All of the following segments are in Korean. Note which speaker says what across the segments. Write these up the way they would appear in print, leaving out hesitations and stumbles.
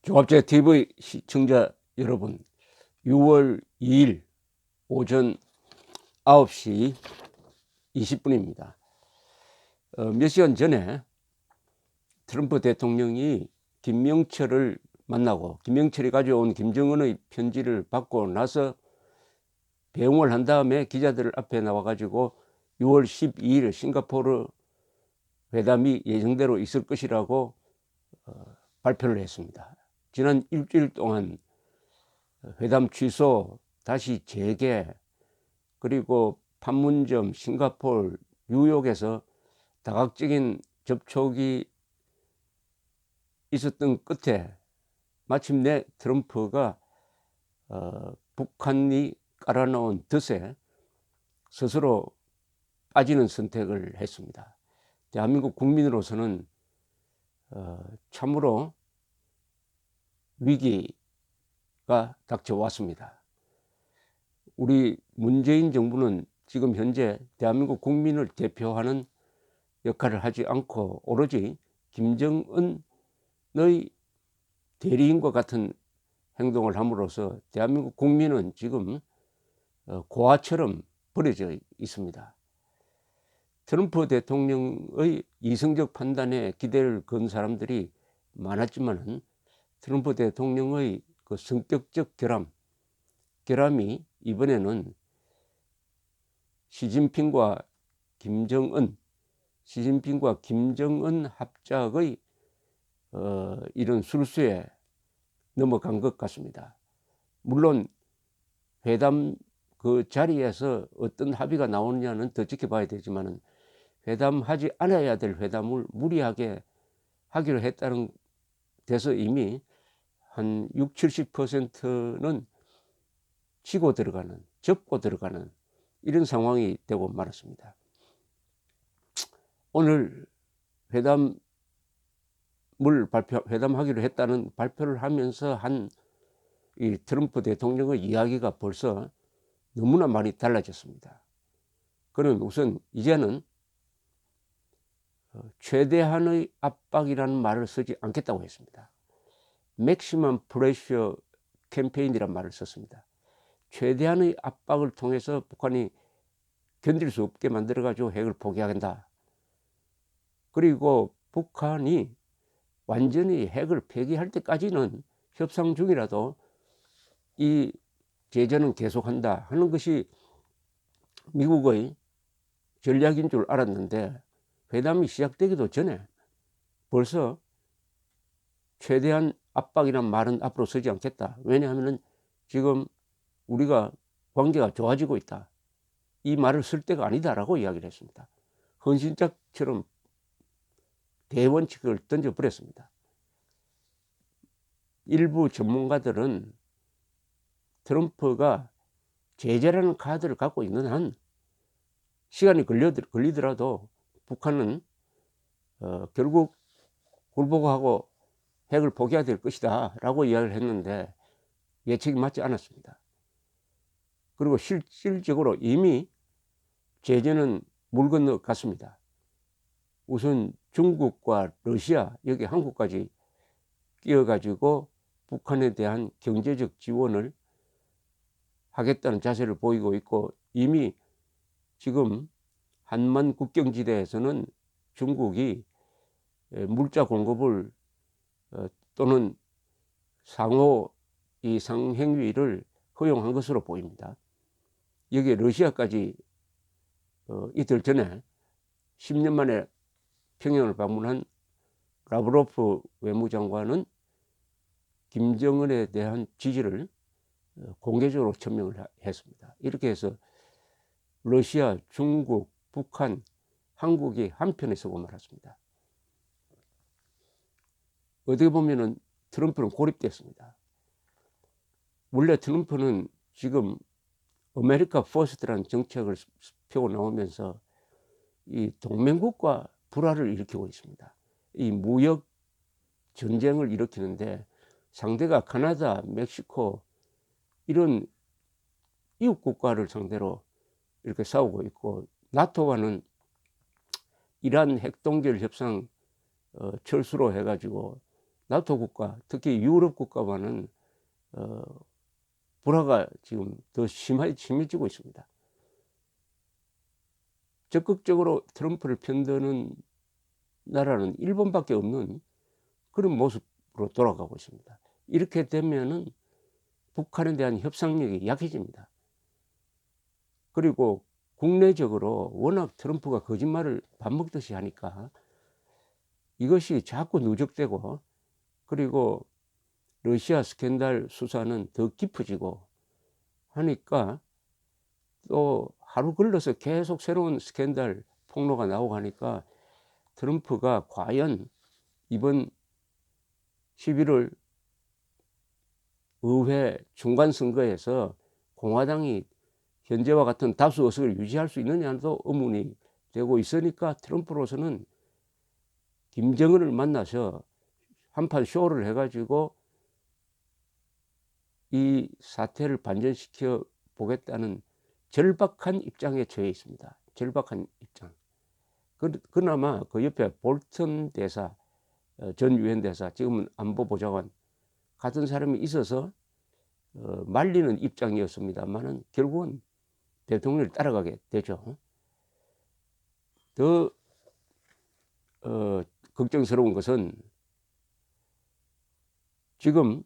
Speaker 1: 종합제 TV 시청자 여러분, 6월 2일 오전 9시 20분입니다. 몇 시간 전에 트럼프 대통령이 김명철을 만나고 김명철이 가져온 김정은의 편지를 받고 나서 배웅을 한 다음에 기자들 앞에 나와가지고 6월 12일 싱가포르 회담이 예정대로 있을 것이라고 발표를 했습니다. 지난 일주일 동안 회담 취소, 다시 재개, 그리고 판문점, 싱가포르, 뉴욕에서 다각적인 접촉이 있었던 끝에 마침내 트럼프가 북한이 깔아놓은 덫에 스스로 빠지는 선택을 했습니다. 대한민국 국민으로서는 참으로 위기가 닥쳐왔습니다. 우리 문재인 정부는 지금 현재 대한민국 국민을 대표하는 역할을 하지 않고 오로지 김정은의 대리인과 같은 행동을 함으로써 대한민국 국민은 지금 고아처럼 버려져 있습니다. 트럼프 대통령의 이성적 판단에 기대를 건 사람들이 많았지만 트럼프 대통령의 그 성격적 결함이 이번에는 시진핑과 김정은 합작의 이런 술수에 넘어간 것 같습니다. 물론 회담 그 자리에서 어떤 합의가 나오느냐는 더 지켜봐야 되지만 회담하지 않아야 될 회담을 무리하게 하기로 했다는 데서 이미 한 60~70%는 접고 들어가는 이런 상황이 되고 말았습니다. 오늘 회담하기로 했다는 발표를 하면서 한 이 트럼프 대통령의 이야기가 벌써 너무나 많이 달라졌습니다. 그는 우선 이제는 최대한의 압박이라는 말을 쓰지 않겠다고 했습니다. 맥시멈 프레셔 캠페인이라는 말을 썼습니다. 최대한의 압박을 통해서 북한이 견딜 수 없게 만들어가지고 핵을 포기하겠다. 그리고 북한이 완전히 핵을 폐기할 때까지는 협상 중이라도 이 제재는 계속한다 하는 것이 미국의 전략인 줄 알았는데 회담이 시작되기도 전에 벌써 최대한 압박이란 말은 앞으로 쓰지 않겠다. 왜냐하면 지금 우리가 관계가 좋아지고 있다. 이 말을 쓸 때가 아니다라고 이야기를 했습니다. 헌신짝처럼 대원칙을 던져버렸습니다. 일부 전문가들은 트럼프가 제재라는 카드를 갖고 있는 한 시간이 걸리더라도 북한은 결국 굴복하고 핵을 포기해야 될 것이다 라고 이야기를 했는데 예측이 맞지 않았습니다. 그리고 실질적으로 이미 제재는 물 건너갔습니다. 우선 중국과 러시아, 여기 한국까지 끼어가지고 북한에 대한 경제적 지원을 하겠다는 자세를 보이고 있고 이미 지금 한만 국경지대에서는 중국이 물자 공급을 또는 상호 이 상행위를 허용한 것으로 보입니다. 여기에 러시아까지 이틀 전에 10년 만에 평양을 방문한 라브로프 외무장관은 김정은에 대한 지지를 공개적으로 천명을 했습니다. 이렇게 해서 러시아, 중국, 북한, 한국이 한편에 서고 말았습니다. 어떻게 보면은 트럼프는 고립됐습니다. 원래 트럼프는 지금 아메리카 퍼스트라는 정책을 펴고 나오면서 이 동맹국과 불화를 일으키고 있습니다. 이 무역 전쟁을 일으키는데 상대가 캐나다, 멕시코 이런 이웃 국가를 상대로 이렇게 싸우고 있고 나토와는 이란 핵동결 협상 철수로 해가지고 나토 국가, 특히 유럽 국가와는 불화가 지금 더 심해지고 있습니다. 적극적으로 트럼프를 편드는 나라는 일본밖에 없는 그런 모습으로 돌아가고 있습니다. 이렇게 되면은 북한에 대한 협상력이 약해집니다. 그리고 국내적으로 워낙 트럼프가 거짓말을 밥 먹듯이 하니까 이것이 자꾸 누적되고, 그리고 러시아 스캔들 수사는 더 깊어지고 하니까 또 하루 걸러서 계속 새로운 스캔들 폭로가 나오고 하니까 트럼프가 과연 이번 11월 의회 중간선거에서 공화당이 현재와 같은 다수 의석을 유지할 수 있느냐도 의문이 되고 있으니까 트럼프로서는 김정은을 만나서 한판 쇼를 해가지고 이 사태를 반전시켜 보겠다는 절박한 입장에 처해 있습니다. 절박한 입장. 그나마 그 옆에 볼턴 대사, 전 유엔 대사, 지금은 안보보좌관 같은 사람이 있어서 말리는 입장이었습니다만은 결국은 대통령을 따라가게 되죠. 더 걱정스러운 것은 지금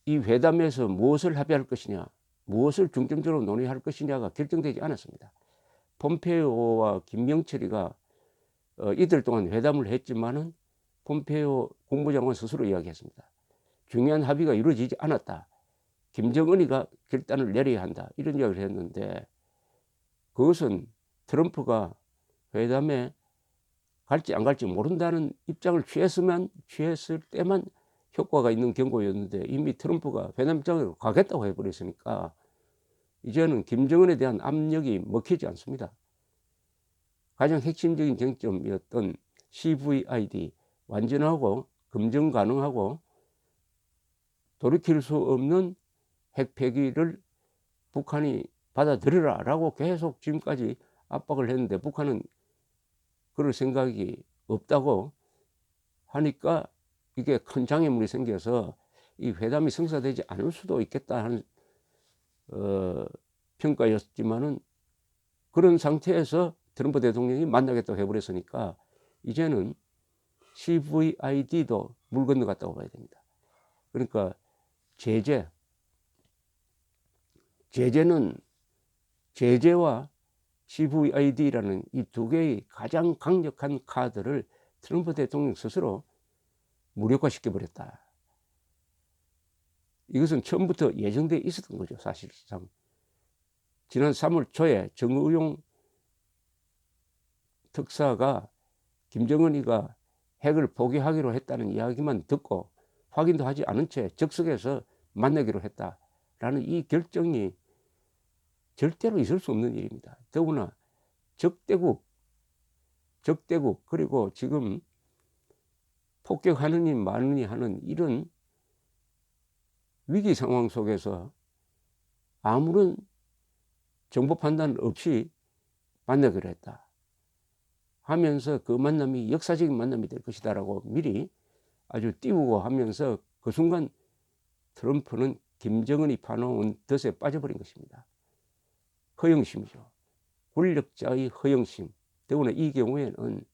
Speaker 1: 이 회담에서 무엇을 합의할 것이냐, 무엇을 중점적으로 논의할 것이냐가 결정되지 않았습니다. 폼페이오와 김명철이가 이틀 동안 회담을 했지만은 폼페이오 국무장관 스스로 이야기했습니다. 중요한 합의가 이루어지지 않았다. 김정은이가 결단을 내려야 한다. 이런 이야기를 했는데, 그것은 트럼프가 회담에 갈지 안 갈지 모른다는 입장을 취했을 때만 효과가 있는 경고였는데, 이미 트럼프가 회담 입장으로 가겠다고 해버렸으니까 이제는 김정은에 대한 압력이 먹히지 않습니다. 가장 핵심적인 쟁점이었던 CVID, 완전하고 검증 가능하고 돌이킬 수 없는 핵 폐기를 북한이 받아들여라 라고 계속 지금까지 압박을 했는데, 북한은 그럴 생각이 없다고 하니까 이게 큰 장애물이 생겨서 이 회담이 성사되지 않을 수도 있겠다 하는 평가였지만은, 그런 상태에서 트럼프 대통령이 만나겠다고 해버렸으니까 이제는 CVID도 물 건너갔다고 봐야 됩니다. 그러니까 제재와 CVID라는 이 두 개의 가장 강력한 카드를 트럼프 대통령 스스로 무력화시켜 버렸다. 이것은 처음부터 예정돼 있었던 거죠. 사실상 지난 3월 초에 정의용 특사가 김정은이가 핵을 포기하기로 했다는 이야기만 듣고 확인도 하지 않은 채 즉석에서 만나기로 했다라는 이 결정이 절대로 있을 수 없는 일입니다. 더구나 적대국, 그리고 지금 폭격하느니 마느니 하는 이런 위기 상황 속에서 아무런 정보 판단 없이 만나기로 했다 하면서 그 만남이 역사적인 만남이 될 것이다라고 미리 아주 띄우고 하면서, 그 순간 트럼프는 김정은이 파놓은 덫에 빠져버린 것입니다. 허영심이죠. 권력자의 허영심. 더구나 이 경우에는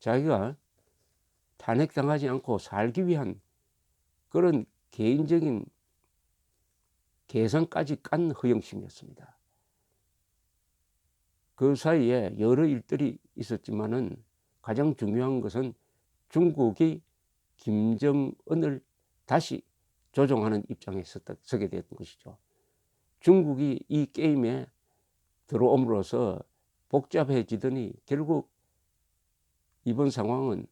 Speaker 1: 자기가 탄핵당하지 않고 살기 위한 그런 개인적인 계산까지 깐 허영심이었습니다. 그 사이에 여러 일들이 있었지만은 가장 중요한 것은 중국이 김정은을 다시 조종하는 입장에 서게 됐던 것이죠. 중국이 이 게임에 들어옴으로써 복잡해지더니 결국 이번 상황은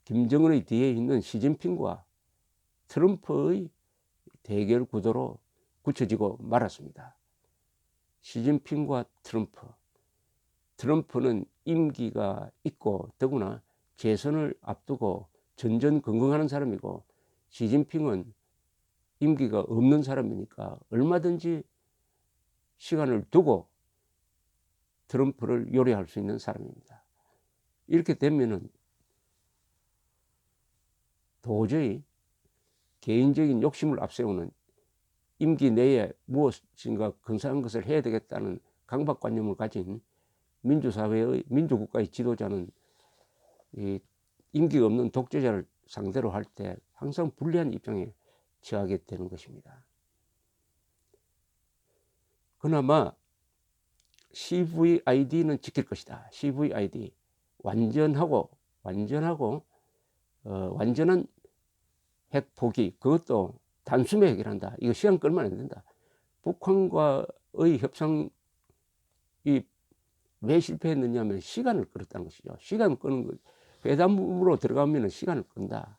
Speaker 1: 김정은의 뒤에 있는 시진핑과 트럼프의 대결 구도로 굳혀지고 말았습니다. 시진핑과 트럼프는 임기가 있고 더구나 재선을 앞두고 전전긍긍하는 사람이고, 시진핑은 임기가 없는 사람이니까 얼마든지 시간을 두고 트럼프를 요리할 수 있는 사람입니다. 이렇게 되면은 도저히 개인적인 욕심을 앞세우는 임기 내에 무엇인가 근사한 것을 해야 되겠다는 강박관념을 가진 민주사회의 민주국가의 지도자는 이 임기가 없는 독재자를 상대로 할 때 항상 불리한 입장에 처하게 되는 것입니다. 그나마 CVID는 지킬 것이다. CVID 완전한 핵 포기, 그것도 단숨에 해결한다. 이거 시간 끌면 안 된다. 북한과의 협상이 왜 실패했느냐면 시간을 끌었다는 것이죠. 시간을 끄는 거, 회담으로 들어가면 시간을 끈다.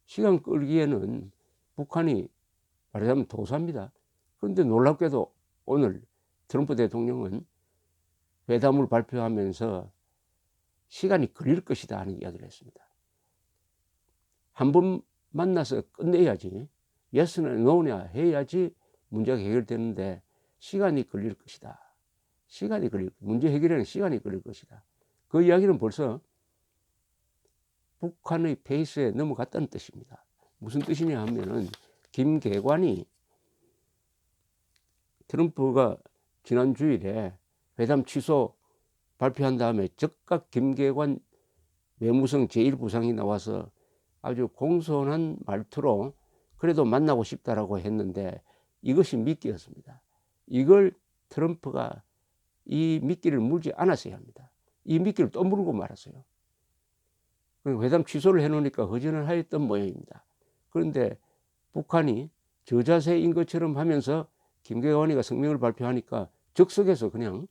Speaker 1: 시간 끌기에는 북한이 말하자면 도사입니다. 그런데 놀랍게도 오늘 트럼프 대통령은 회담을 발표하면서 시간이 걸릴 것이다 하는 이야기를 했습니다. 한 번 만나서 끝내야지, 예스나 노냐 해야지 문제가 해결되는데 시간이 걸릴 것이다. 문제 해결에는 시간이 걸릴 것이다. 그 이야기는 벌써 북한의 페이스에 넘어갔다는 뜻입니다. 무슨 뜻이냐 하면은 김계관이 트럼프가 지난 주일에 회담 취소 발표한 다음에 즉각 김계관 외무성 제1부상이 나와서 아주 공손한 말투로 그래도 만나고 싶다라고 했는데 이것이 미끼였습니다. 이걸 트럼프가 이 미끼를 물지 않았어야 합니다. 이 미끼를 또 물고 말았어요. 회담 취소를 해놓으니까 허전을 하였던 모양입니다. 그런데 북한이 저자세인 것처럼 하면서 김계관이가 성명을 발표하니까 즉석에서 그냥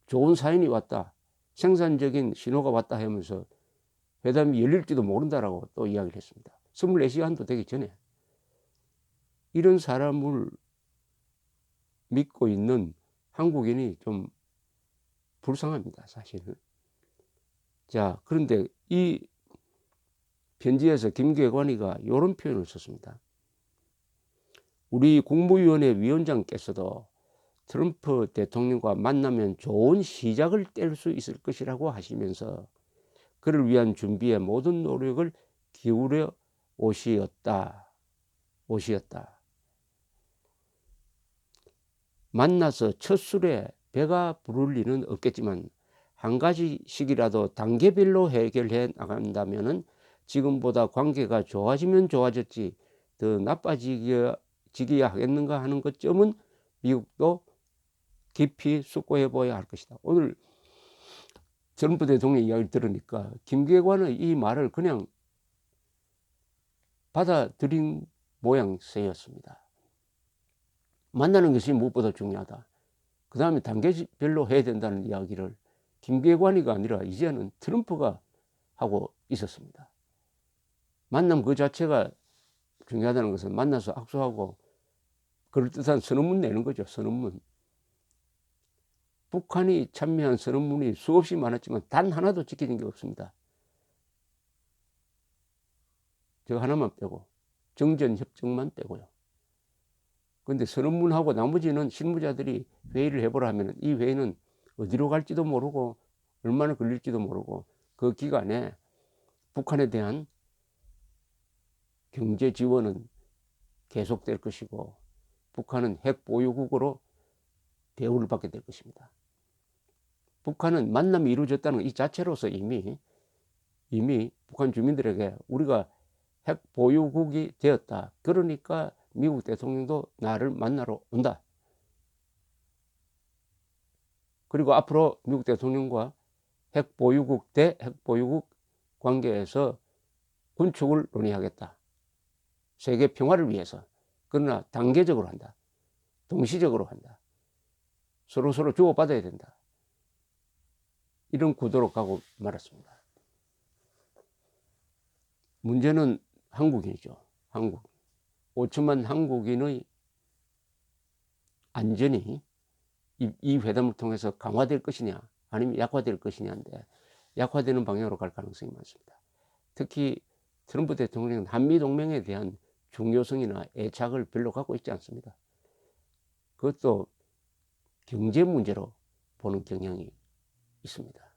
Speaker 1: 좋은 사인이 왔다, 생산적인 신호가 왔다 하면서 회담이 열릴지도 모른다라고 또 이야기를 했습니다. 24시간도 되기 전에. 이런 사람을 믿고 있는 한국인이 좀 불쌍합니다, 사실은. 자, 그런데 이 편지에서 김계관이가 이런 표현을 썼습니다. 우리 국무위원회 위원장께서도 트럼프 대통령과 만나면 좋은 시작을 뗄 수 있을 것이라고 하시면서 그를 위한 준비에 모든 노력을 기울여 오시었다. 만나서 첫 술에 배가 부를 리는 없겠지만 한 가지씩이라도 단계별로 해결해 나간다면은 지금보다 관계가 좋아지면 좋아졌지 더 나빠지기야 하겠는가 하는 것점은 미국도 깊이 숙고해 보아야 할 것이다. 오늘 트럼프 대통령 이야기를 들으니까 김계관의 이 말을 그냥 받아들인 모양새였습니다. 만나는 것이 무엇보다 중요하다. 그 다음에 단계별로 해야 된다는 이야기를 김계관이가 아니라 이제는 트럼프가 하고 있었습니다. 만남 그 자체가 중요하다는 것은 만나서 악수하고 그럴듯한 선언문 내는 거죠. 선언문. 북한이 참여한 선언문이 수없이 많았지만 단 하나도 지켜진 게 없습니다. 저 하나만 빼고 정전협정만 빼고요. 그런데 선언문하고 나머지는 실무자들이 회의를 해보라 하면 이 회의는 어디로 갈지도 모르고 얼마나 걸릴지도 모르고 그 기간에 북한에 대한 경제 지원은 계속될 것이고 북한은 핵 보유국으로 대우를 받게 될 것입니다. 북한은 만남이 이루어졌다는 이 자체로서 이미 북한 주민들에게 우리가 핵 보유국이 되었다. 그러니까 미국 대통령도 나를 만나러 온다. 그리고 앞으로 미국 대통령과 핵 보유국 대 핵 보유국 관계에서 군축을 논의하겠다. 세계 평화를 위해서. 그러나 단계적으로 한다. 동시적으로 한다. 서로 주고받아야 된다. 이런 구도로 가고 말았습니다. 문제는 한국인이죠. 한국. 5천만 한국인의 안전이 이 회담을 통해서 강화될 것이냐 아니면 약화될 것이냐인데 약화되는 방향으로 갈 가능성이 많습니다. 특히 트럼프 대통령은 한미동맹에 대한 중요성이나 애착을 별로 갖고 있지 않습니다. 그것도 경제 문제로 보는 경향이 있습니다.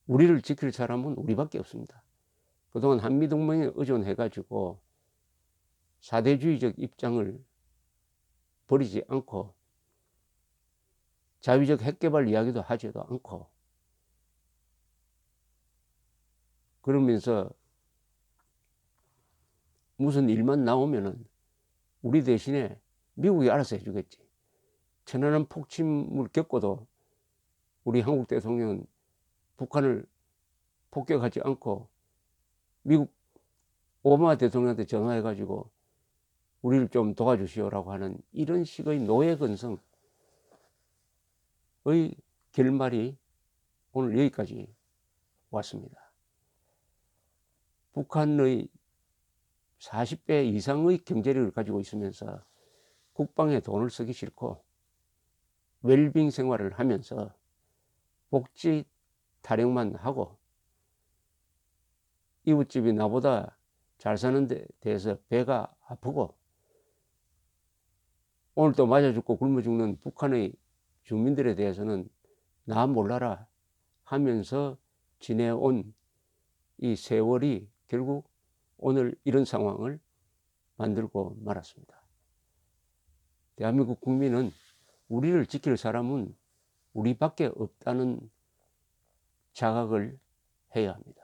Speaker 1: 우리를 지킬 사람은 우리밖에 없습니다. 그동안 한미동맹에 의존해가지고 사대주의적 입장을 버리지 않고 자위적 핵개발 이야기도 하지도 않고 그러면서 무슨 일만 나오면은 우리 대신에 미국이 알아서 해주겠지. 천안함 폭침을 겪고도 우리 한국 대통령은 북한을 폭격하지 않고 미국 오바마 대통령한테 전화해가지고 우리를 좀 도와주시오라고 하는 이런 식의 노예 근성의 결말이 오늘 여기까지 왔습니다. 북한의 40배 이상의 경제력을 가지고 있으면서 국방에 돈을 쓰기 싫고 웰빙 생활을 하면서 복지 타령만 하고 이웃집이 나보다 잘 사는 데 대해서 배가 아프고 오늘 또 맞아 죽고 굶어 죽는 북한의 주민들에 대해서는 나 몰라라 하면서 지내온 이 세월이 결국 오늘 이런 상황을 만들고 말았습니다. 대한민국 국민은 우리를 지킬 사람은 우리밖에 없다는 자각을 해야 합니다.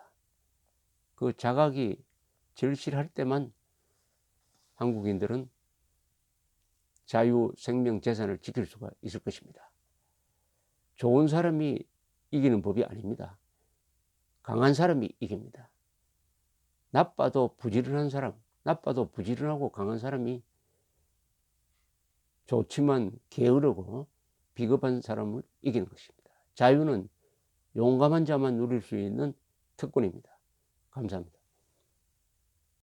Speaker 1: 그 자각이 절실할 때만 한국인들은 자유, 생명, 재산을 지킬 수가 있을 것입니다. 좋은 사람이 이기는 법이 아닙니다. 강한 사람이 이깁니다. 나빠도 부지런한 사람, 나빠도 부지런하고 강한 사람이 좋지만 게으르고 비겁한 사람을 이기는 것입니다. 자유는 용감한 자만 누릴 수 있는 특권입니다. 감사합니다.